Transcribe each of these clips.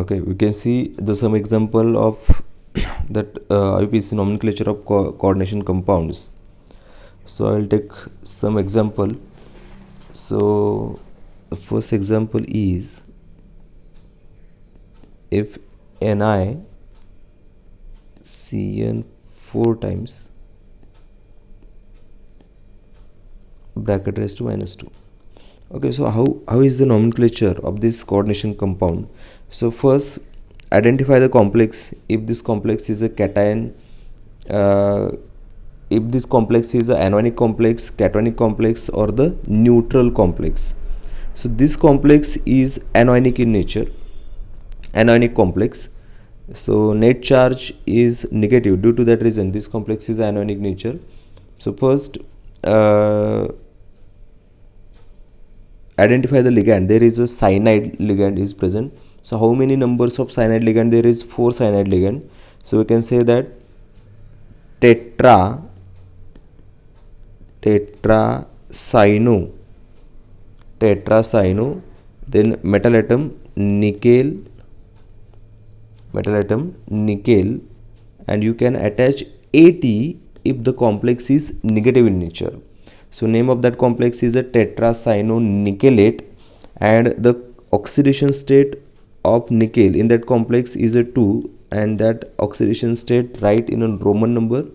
Okay, we can see the some example of that IUPAC nomenclature of coordination compounds. So I will take some example. So the first example is if NiCN 4 times bracket raised to minus 2. Okay, so how is the nomenclature of this coordination compound? So first identify the complex. If this complex is a cation, if this complex is a anionic complex, cationic complex, or the neutral complex. So this complex is anionic in nature, anionic complex. So net charge is negative. Due to that reason, this complex is anionic nature. So first identify the ligand. There is a cyanide ligand is present. So how many numbers of cyanide ligand? There is 4 cyanide ligand. So we can say that tetracyano, then metal atom nickel, and you can attach At if the complex is negative in nature. So name of that complex is a tetracyanonickelate, and the oxidation state of nickel in that complex is a 2, and that oxidation state write in a Roman number.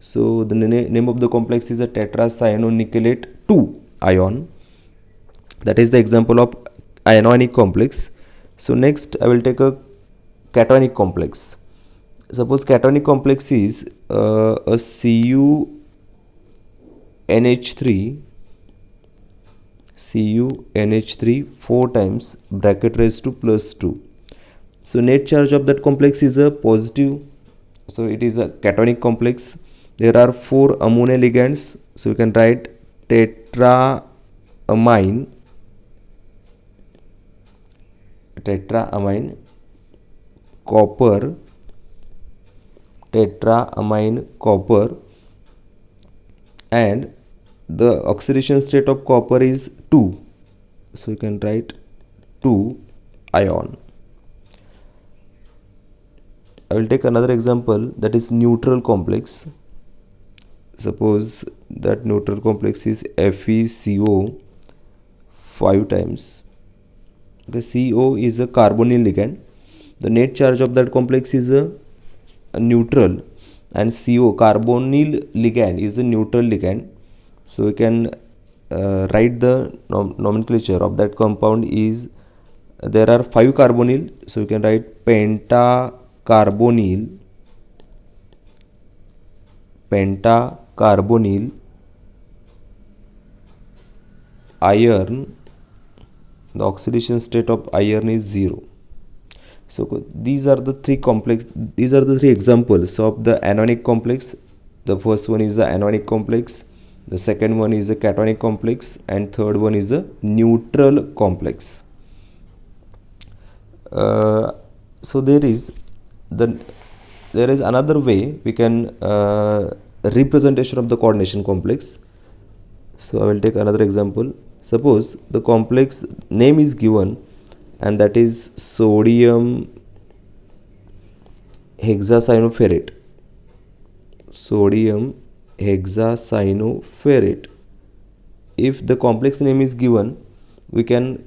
So the name of the complex is a tetracyanonickelate 2 ion. That is the example of ionic complex. So next I will take a cationic complex. Suppose cationic complex is a CuNH3 4 times bracket raised to plus 2. So net charge of that complex is a positive. So it is a cationic complex. There are 4 ammonia ligands. So we can write tetraamine copper, and the oxidation state of copper is 2. So you can write 2 ion. I will take another example, that is neutral complex. Suppose that neutral complex is FeCO 5 times. The CO is a carbonyl ligand. The net charge of that complex is a neutral, and CO, carbonyl ligand, is a neutral ligand. So we can write the nomenclature of that compound is, there are 5 carbonyl. So we can write pentacarbonyl iron. The oxidation state of iron is 0. So these are the three examples of the anionic complex. The first one is the anionic complex, the second one is the cationic complex, and third one is the neutral complex. So there is another way we can representation of the coordination complex. So I will take another example. Suppose the complex name is given, and that is sodium hexacyanoferrate. If the complex name is given, we can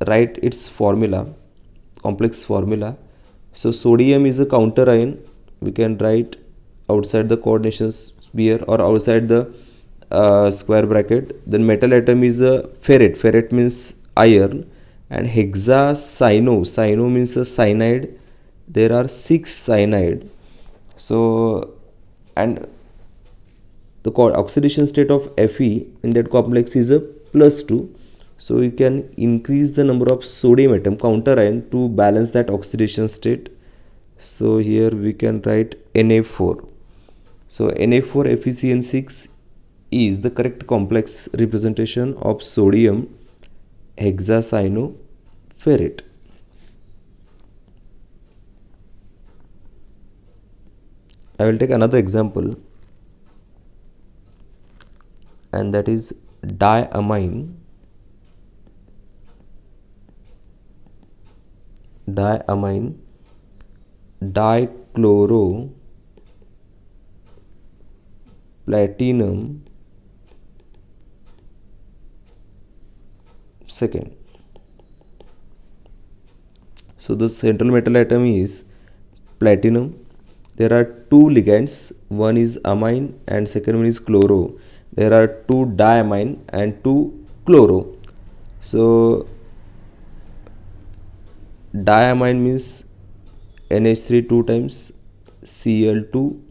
write its complex formula. So sodium is a counter ion. We can write outside the coordination sphere or outside the square bracket. Then metal atom is a ferrate means iron, and cyno means a cyanide. There are 6 cyanide. So, and the oxidation state of Fe in that complex is a plus 2. So we can increase the number of sodium atom, counter ion, to balance that oxidation state. So here we can write Na4. So Na4 FeCN6 is the correct complex representation of sodium hexacyanoferrate. I will take another example, and that is diamine, dichloro, platinum, second. So the central metal atom is platinum. There are two ligands, one is amine and second one is chloro. There are two diamine and two chloro. So diamine means NH3 two times Cl2.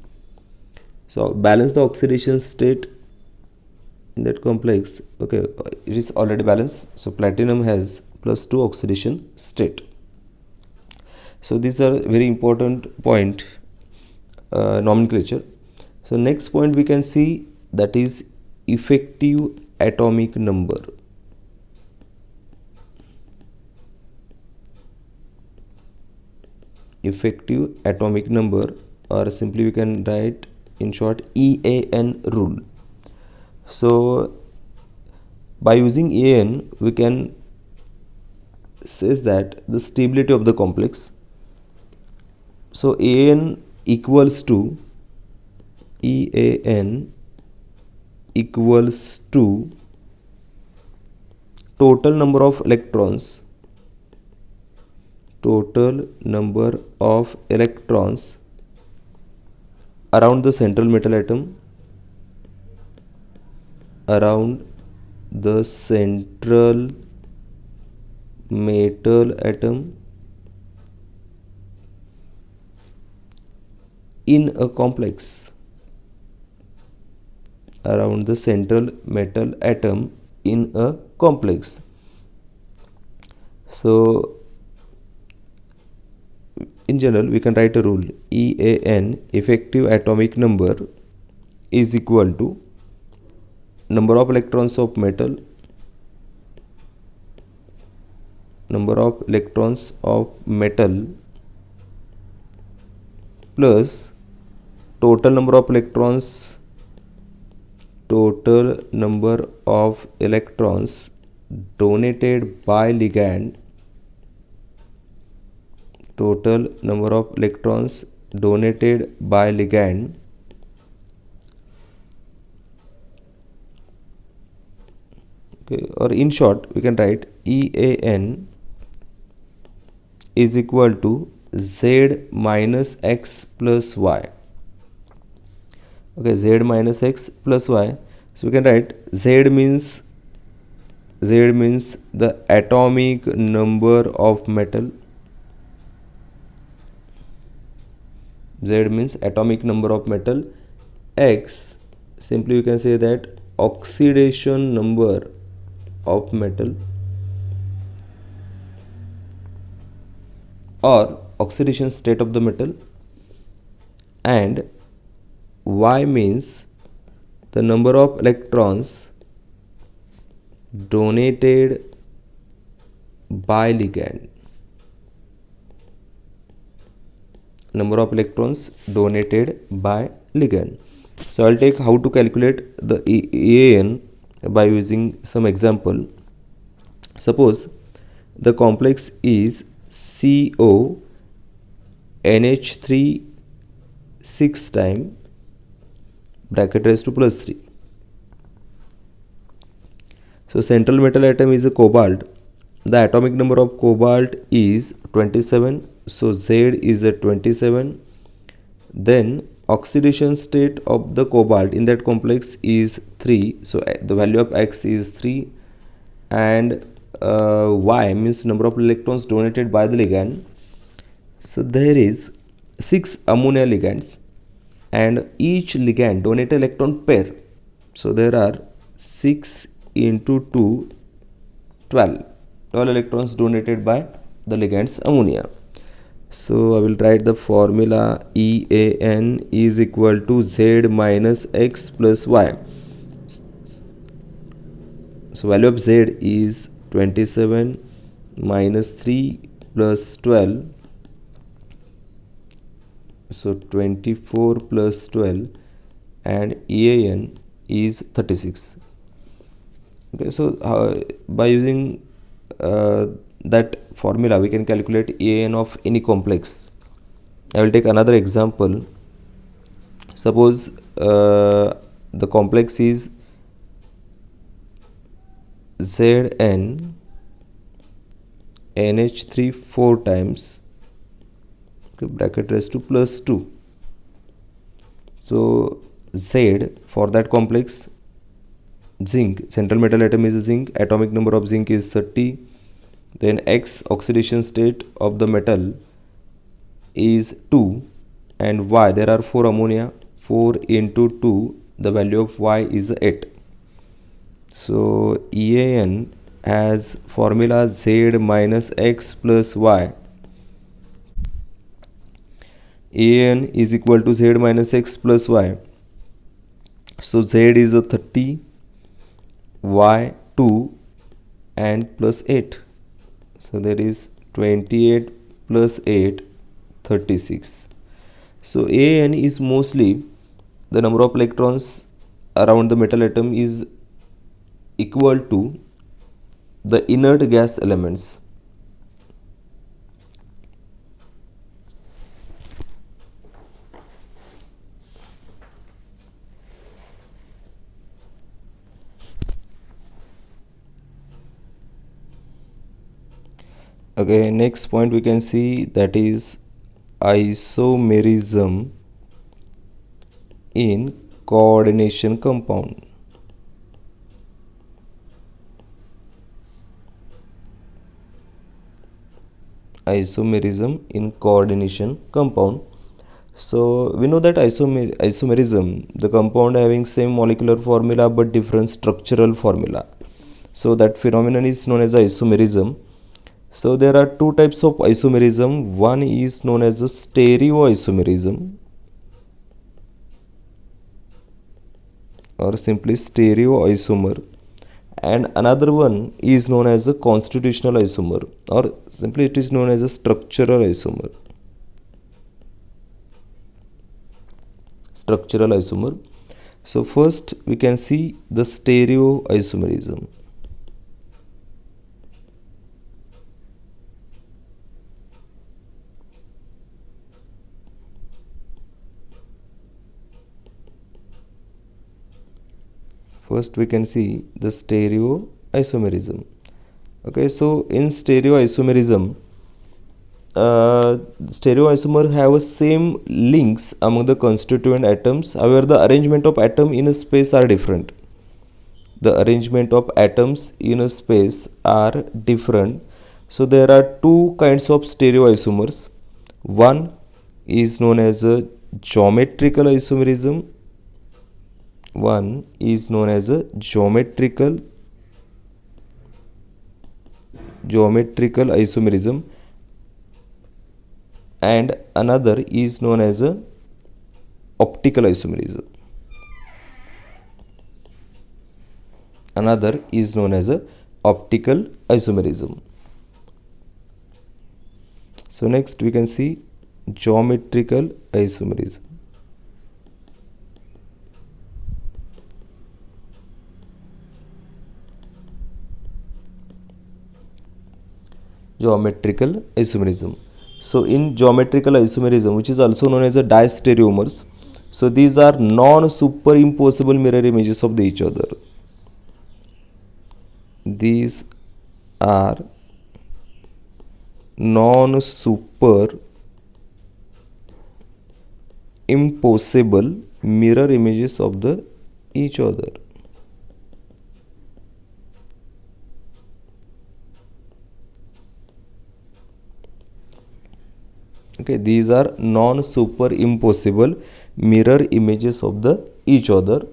So balance the oxidation state in that complex. Okay, it is already balanced. So platinum has +2 oxidation state. So these are very important point nomenclature. So next point we can see, that is effective atomic number. Effective atomic number, or simply we can write in short EAN rule. So by using EAN we can says that the stability of the complex. So EAN equals to total number of electrons around the central metal atom, in a complex, around the central metal atom in a complex. So in general we can write a rule, EAN, effective atomic number, is equal to number of electrons of metal plus total number of electrons donated by ligand, okay, or in short we can write EAN is equal to Z minus X plus Y. Okay, Z minus X plus Y. So we can write Z means the atomic number of metal. Z means atomic number of metal. X, simply you can say that oxidation number of metal, or oxidation state of the metal, and Y means the number of electrons donated by ligand. So I'll take how to calculate the EAN by using some example. Suppose the complex is CO NH3 6 time bracket raised to +3. So central metal atom is a cobalt. The atomic number of cobalt is 27. So Z is a 27. Then oxidation state of the cobalt in that complex is 3. So the value of X is 3. And Y means number of electrons donated by the ligand. So there is 6 ammonia ligands, and each ligand donate electron pair. So there are 6 into 2, 12 electrons donated by the ligands ammonia. So I will write the formula, EAN is equal to Z minus X plus Y. So value of Z is 27 minus 3 plus 12. So 24 plus 12, and EAN is 36. Okay, so by using that formula we can calculate EAN of any complex. I will take another example. Suppose the complex is Zn NH3 4 times, okay, bracket raised to plus 2. So Z for that complex, zinc, central metal atom is zinc, atomic number of zinc is 30, then X oxidation state of the metal is 2, and Y, there are 4 ammonia, 4 into 2, the value of Y is 8. So EAN has formula Z minus X plus Y. EAN is equal to Z minus X plus Y. So Z is a 30, Y 2, and plus 8. So there is 28 plus 8, 36. So EAN is mostly the number of electrons around the metal atom is equal to the inert gas elements. Okay, next point we can see, that is isomerism in coordination compound. Isomerism in coordination compound. So we know that isomerism, the compound having same molecular formula but different structural formula. So that phenomenon is known as isomerism. So there are two types of isomerism. One is known as the stereoisomerism, or simply stereoisomer, and another one is known as a constitutional isomer, or simply it is known as a structural isomer. Structural isomer. So first we can see the stereoisomerism. First we can see the stereoisomerism. Okay, so in stereoisomerism, stereoisomer have a same links among the constituent atoms. However, the arrangement of atom in a space are different. The arrangement of atoms in a space are different. So there are two kinds of stereoisomers. One is known as a geometrical isomerism. One is known as a geometrical isomerism, and another is known as a optical isomerism. Another is known as a optical isomerism. So next we can see geometrical isomerism. Geometrical isomerism. So in geometrical isomerism, which is also known as a diastereomers, so these are non-superimposable mirror images of each other. These are non-superimposable mirror images of each other. Okay, these are non-superimposable mirror images of each other,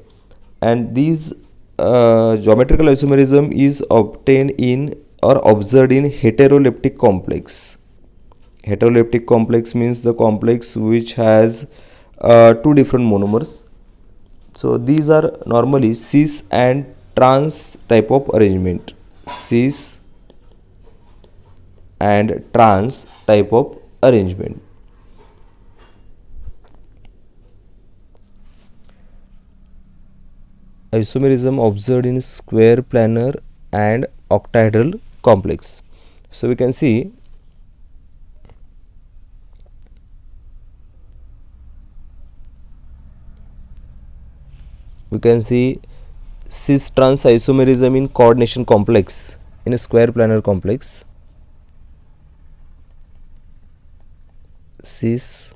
and these geometrical isomerism is obtained in or observed in heteroleptic complex. Heteroleptic complex means the complex which has two different monomers. So these are normally cis and trans type of arrangement. Cis and trans type of arrangement. Isomerism observed in square, planar and octahedral complex. So we can see cis trans isomerism in coordination complex in a square planar complex. Cis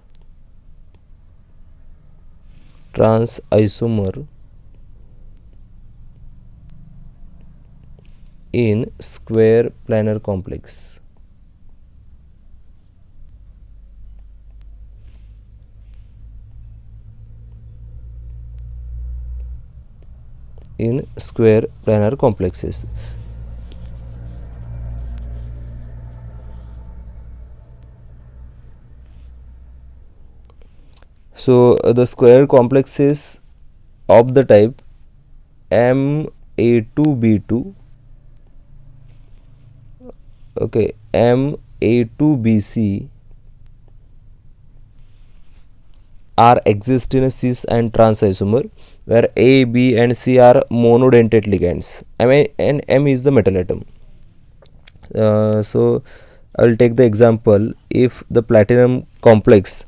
trans isomer in square planar complex. In square planar complexes. So the square complexes of the type MA2B2, okay, MA2BC are exist in a cis and trans isomer where A, B and C are monodentate ligands. I mean, and M is the metal atom. So I will take the example. If the platinum complex,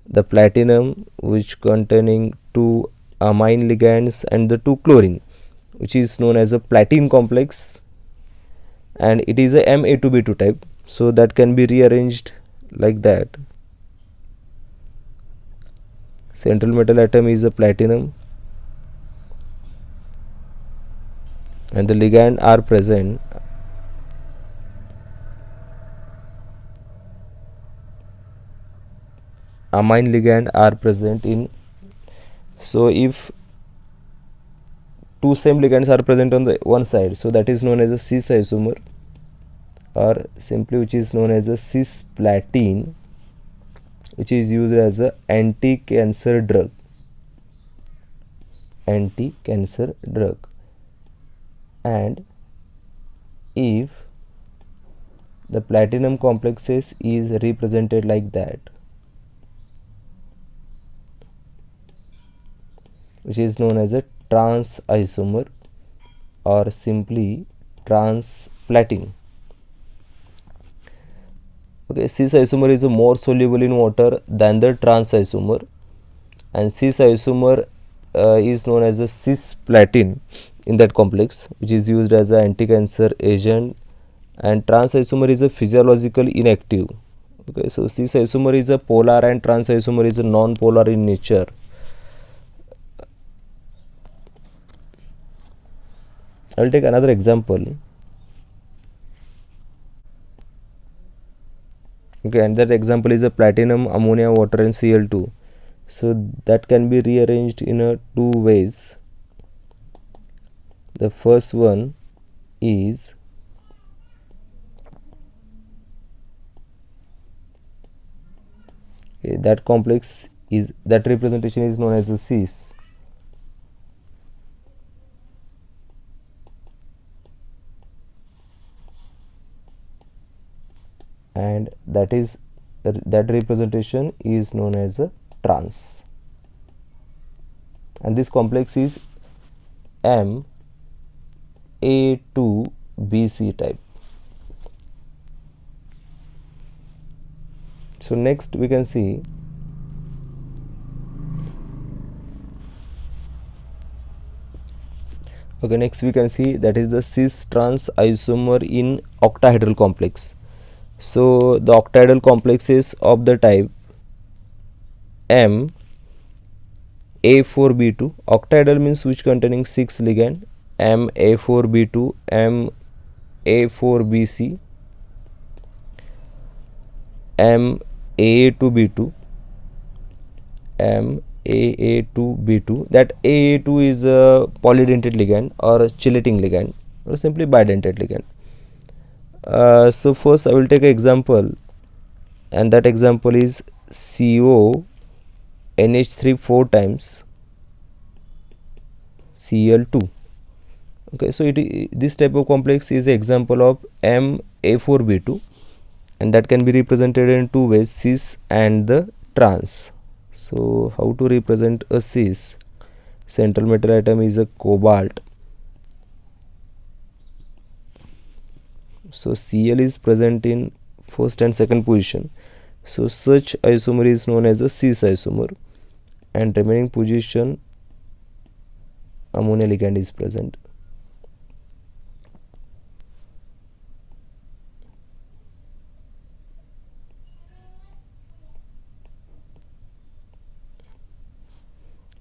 the platinum which containing two amine ligands and the two chlorine, which is known as a platinum complex, and it is a Ma2B2 type, so that can be rearranged like that. Central metal atom is a platinum and the ligand are present. Amine ligand are present in. So if two same ligands are present on the one side, so that is known as a cis isomer, or simply which is known as a cisplatin, which is used as a anti-cancer drug. Anti-cancer drug. And if the platinum complexes is represented like that, which is known as a trans isomer or simply trans platin. Okay, cis isomer is more soluble in water than the trans isomer, and cis isomer is known as a cisplatin in that complex, which is used as an anti-cancer agent, and trans isomer is a physiological inactive. Okay, so cis isomer is a polar and trans isomer is a non-polar in nature. I will take another example. Okay, and that example is a platinum, ammonia, water and Cl2. So that can be rearranged in two ways. The first one is that complex is, that representation is known as a cis. And that representation is known as a trans, and this complex is Ma2BC type. So next we can see that is the cis trans isomer in octahedral complex. So the octahedral complexes of the type Ma4B2, octahedral means which containing 6 ligand, Ma4B2, Ma4BC, MAA2B2, MAA2B2. That AA2 is a polydentate ligand or a chelating ligand or simply bidentate ligand. So first I will take an example, and that example is CO NH3 4 times Cl2. Okay, so this type of complex is an example of Ma4B2, and that can be represented in two ways, cis and the trans. So how to represent a cis? Central metal atom is a cobalt. So Cl is present in first and second position. So such isomer is known as a cis isomer, and remaining position ammonia ligand is present.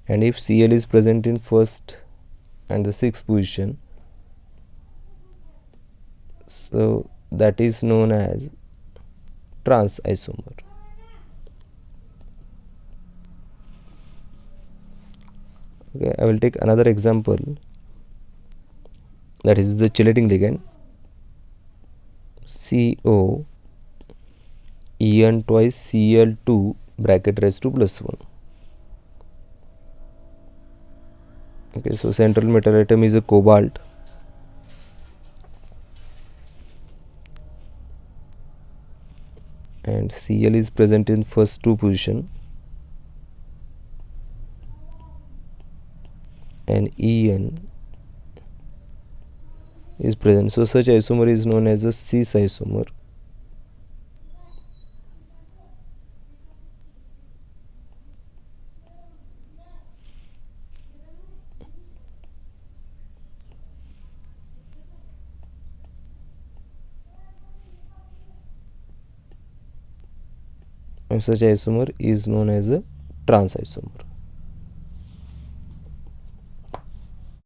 And if Cl is present in first and the sixth position, so that is known as trans isomer. Okay, I will take another example, that is the chelating ligand CO En twice Cl2 bracket raised to +1. Okay, so central metal atom is a cobalt, and Cl is present in first two position, and En is present. So such isomer is known as a cis isomer. And such isomer is known as a trans isomer.